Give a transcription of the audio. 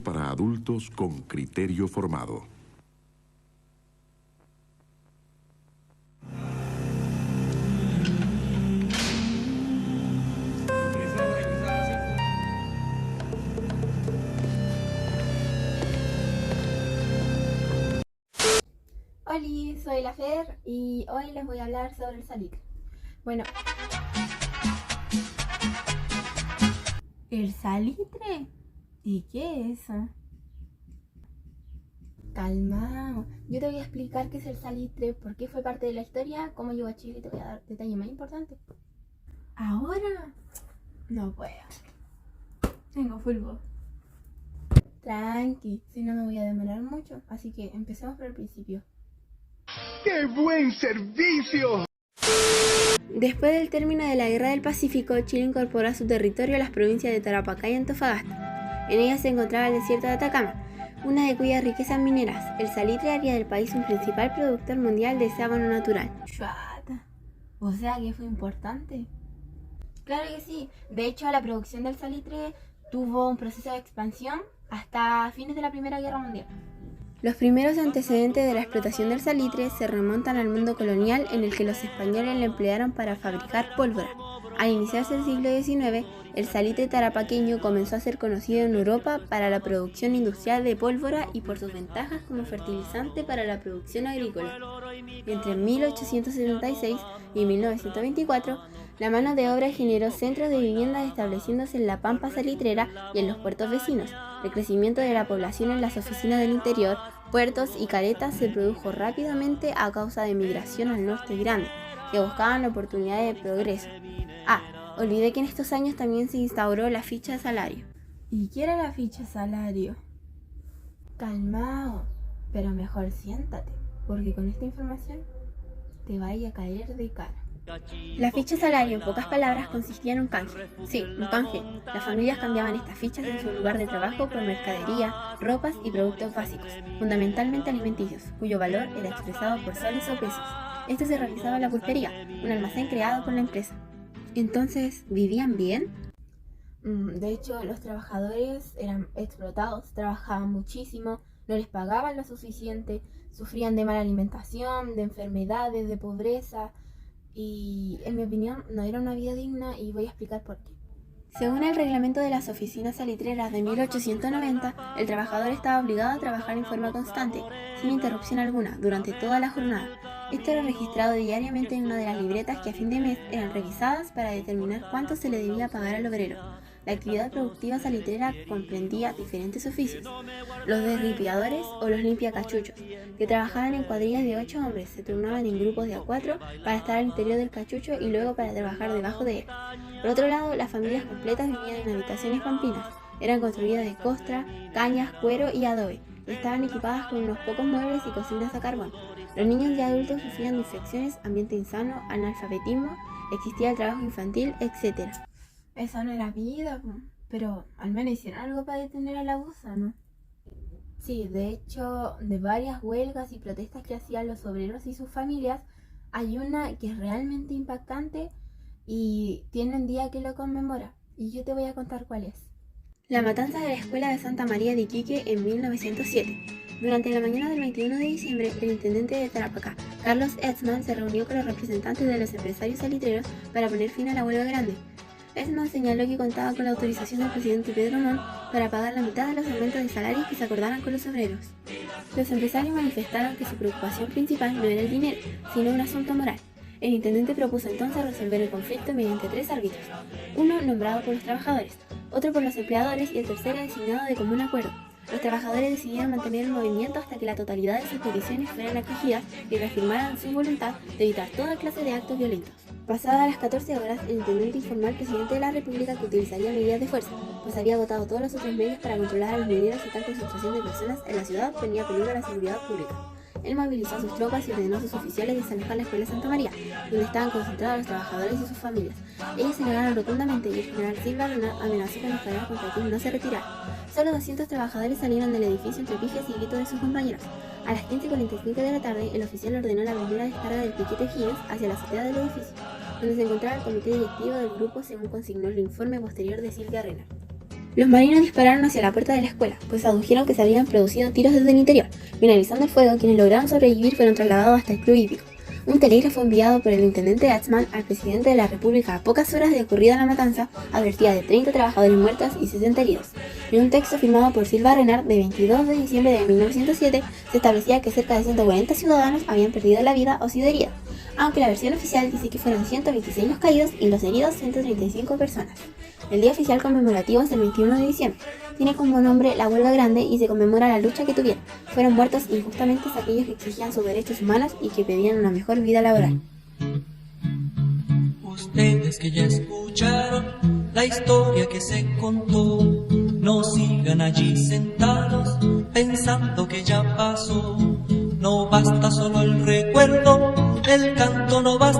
Para adultos con criterio formado. Hola, soy la Fer y hoy les voy a hablar sobre el salitre. Bueno, ¿el salitre? ¿Y qué es eso? Calmao, yo te voy a explicar qué es el salitre, por qué fue parte de la historia, cómo llegó a Chile y te voy a dar detalles más importantes. ¿Ahora? No puedo. Tengo fulbo. Tranqui, si no me voy a demorar mucho, así que empecemos por el principio. ¡Qué buen servicio! Después del término de la Guerra del Pacífico, Chile incorporó a su territorio las provincias de Tarapacá y Antofagasta. En ellas se encontraba el desierto de Atacama, una de cuyas riquezas mineras, el salitre haría del país un principal productor mundial de sábano natural. Chuata. O sea que fue importante. Claro que sí. De hecho, la producción del salitre tuvo un proceso de expansión hasta fines de la Primera Guerra Mundial. Los primeros antecedentes de la explotación del salitre se remontan al mundo colonial en el que los españoles lo emplearon para fabricar pólvora. Al iniciarse el siglo XIX, el salitre tarapaqueño comenzó a ser conocido en Europa para la producción industrial de pólvora y por sus ventajas como fertilizante para la producción agrícola. Entre 1876 y 1924, la mano de obra generó centros de viviendas estableciéndose en la pampa salitrera y en los puertos vecinos. El crecimiento de la población en las oficinas del interior, puertos y caletas se produjo rápidamente a causa de migración al norte grande, que buscaban oportunidades de progreso. Olvidé que en estos años también se instauró la ficha de salario. ¿Y qué era la ficha de salario? Calmao, pero mejor siéntate, porque con esta información te vaya a caer de cara. La ficha de salario, en pocas palabras, consistía en un canje. Sí, un canje. Las familias cambiaban estas fichas en su lugar de trabajo por mercadería, ropas y productos básicos, fundamentalmente alimenticios, cuyo valor era expresado por soles o pesos. Esto se realizaba en la pulpería, un almacén creado por la empresa. Entonces, ¿vivían bien? De hecho, los trabajadores eran explotados, trabajaban muchísimo, no les pagaban lo suficiente, sufrían de mala alimentación, de enfermedades, de pobreza. Y en mi opinión no era una vida digna y voy a explicar por qué. Según el reglamento de las oficinas salitreras de 1890, el trabajador estaba obligado a trabajar en forma constante, sin interrupción alguna, durante toda la jornada. Esto era registrado diariamente en una de las libretas que a fin de mes eran revisadas para determinar cuánto se le debía pagar al obrero. La actividad productiva salitrera comprendía diferentes oficios: los desripiadores o los limpiacachuchos, que trabajaban en cuadrillas de 8 hombres, se turnaban en grupos de a 4 para estar al interior del cachucho y luego para trabajar debajo de él. Por otro lado, las familias completas vivían en habitaciones pampinas, eran construidas de costra, cañas, cuero y adobe, y estaban equipadas con unos pocos muebles y cocinas a carbón. Los niños y adultos sufrían de infecciones, ambiente insano, analfabetismo, existía el trabajo infantil, etc. Eso no era vida, pero al menos hicieron algo para detener el abuso, ¿no? Sí, de hecho, de varias huelgas y protestas que hacían los obreros y sus familias, hay una que es realmente impactante y tiene un día que lo conmemora, y yo te voy a contar cuál es. La matanza de la escuela de Santa María de Iquique en 1907. Durante la mañana del 21 de diciembre, el intendente de Tarapacá, Carlos Etzman, se reunió con los representantes de los empresarios salitreros para poner fin a la huelga grande. Etzman señaló que contaba con la autorización del presidente Pedro Montt para pagar la mitad de los aumentos de salarios que se acordaran con los obreros. Los empresarios manifestaron que su preocupación principal no era el dinero, sino un asunto moral. El intendente propuso entonces resolver el conflicto mediante 3 árbitros, uno nombrado por los trabajadores, otro por los empleadores y el tercero designado de común acuerdo. Los trabajadores decidieron mantener el movimiento hasta que la totalidad de sus peticiones fueran acogidas y reafirmaran su voluntad de evitar toda clase de actos violentos. Pasadas las 14 horas, el intendente informó al presidente de la República que utilizaría medidas de fuerza, pues había agotado todos los otros medios para controlar a los mineros y tal concentración de personas en la ciudad ponía peligro a la seguridad pública. Él movilizó a sus tropas y ordenó a sus oficiales desalojar la escuela Santa María, donde estaban concentrados los trabajadores y sus familias. Ellos se negaron rotundamente y el general Silva Luna amenazó con disparar contra quien no se retirara. Solo 200 trabajadores salieron del edificio entre pijes y gritos de sus compañeros. A las 15:45 de la tarde, el oficial ordenó la primera descarga del piquete Higgins hacia la azotea del edificio, donde se encontraba el comité directivo del grupo según consignó el informe posterior de Silvia Renner. Los marinos dispararon hacia la puerta de la escuela, pues adujeron que se habían producido tiros desde el interior. Finalizando el fuego, quienes lograron sobrevivir fueron trasladados hasta el club hípico. Un telégrafo enviado por el intendente Atzman al presidente de la República a pocas horas de ocurrida la matanza advertía de 30 trabajadores muertos y 60 heridos. En un texto firmado por Silva Renard de 22 de diciembre de 1907 se establecía que cerca de 140 ciudadanos habían perdido la vida o sido heridos, aunque la versión oficial dice que fueron 126 los caídos y los heridos 135 personas. El día oficial conmemorativo es el 21 de diciembre. Tiene como nombre la huelga grande y se conmemora la lucha que tuvieron. Fueron muertos injustamente aquellos que exigían sus derechos humanos y que pedían una mejor vida laboral. Ustedes que ya escucharon la historia que se contó, no sigan allí sentados pensando que ya pasó. No basta solo el recuerdo, el canto no basta.